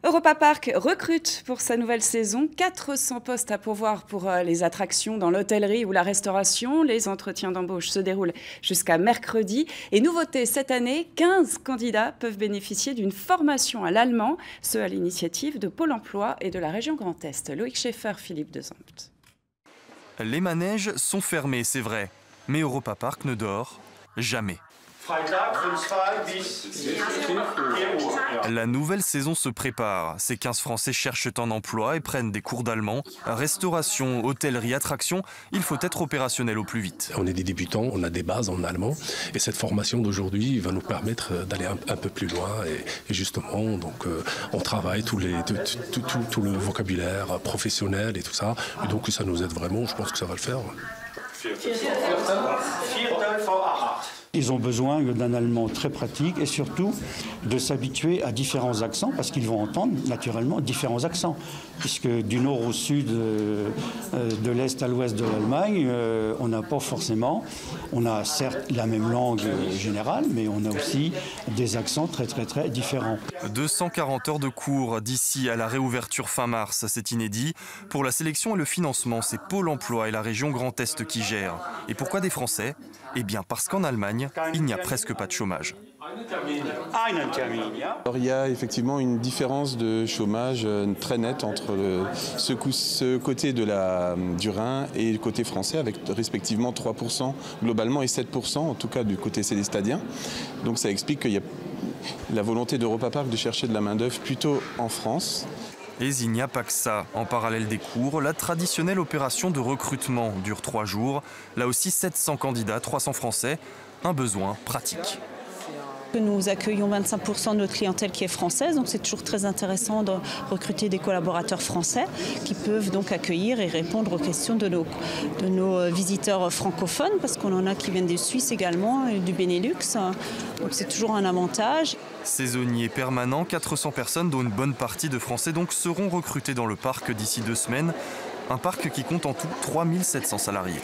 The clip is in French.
Europa Park recrute pour sa nouvelle saison 400 postes à pourvoir pour les attractions dans l'hôtellerie ou la restauration. Les entretiens d'embauche se déroulent jusqu'à mercredi. Et nouveauté cette année, 15 candidats peuvent bénéficier d'une formation à l'allemand, ce à l'initiative de Pôle emploi et de la région Grand Est. Loïc Schaeffer, Philippe Dezampt. Les manèges sont fermés, c'est vrai, mais Europa Park ne dort jamais. La nouvelle saison se prépare. Ces 15 Français cherchent un emploi et prennent des cours d'allemand. Restauration, hôtellerie, attraction, il faut être opérationnel au plus vite. On est des débutants, on a des bases en allemand et cette formation d'aujourd'hui va nous permettre d'aller un peu plus loin et justement donc on travaille tout le vocabulaire professionnel et tout ça. Et donc ça nous aide vraiment, je pense que ça va le faire. Ils ont besoin d'un allemand très pratique et surtout de s'habituer à différents accents parce qu'ils vont entendre naturellement différents accents. Puisque du nord au sud, de l'est à l'ouest de l'Allemagne, on n'a pas forcément, on a certes la même langue générale, mais on a aussi des accents très différents. 240 heures de cours d'ici à la réouverture fin mars, c'est inédit. Pour la sélection et le financement, c'est Pôle emploi et la région Grand Est qui gèrent. Et pourquoi des Français ? Eh bien parce qu'en Allemagne, il n'y a presque pas de chômage. Alors, il y a effectivement une différence de chômage très nette entre ce côté du Rhin et le côté français, avec respectivement 3% globalement et 7% en tout cas du côté célestadien. Donc ça explique qu'il y a la volonté d'Europa Park de chercher de la main-d'œuvre plutôt en France. Et il n'y a pas que ça. En parallèle des cours, la traditionnelle opération de recrutement dure 3 jours. Là aussi, 700 candidats, 300 Français, un besoin pratique. Nous accueillons 25% de notre clientèle qui est française, donc c'est toujours très intéressant de recruter des collaborateurs français qui peuvent donc accueillir et répondre aux questions de nos visiteurs francophones, parce qu'on en a qui viennent de Suisse également et du Benelux, donc c'est toujours un avantage. Saisonniers permanents, 400 personnes dont une bonne partie de Français donc seront recrutés dans le parc d'ici 2 semaines. Un parc qui compte en tout 3700 salariés.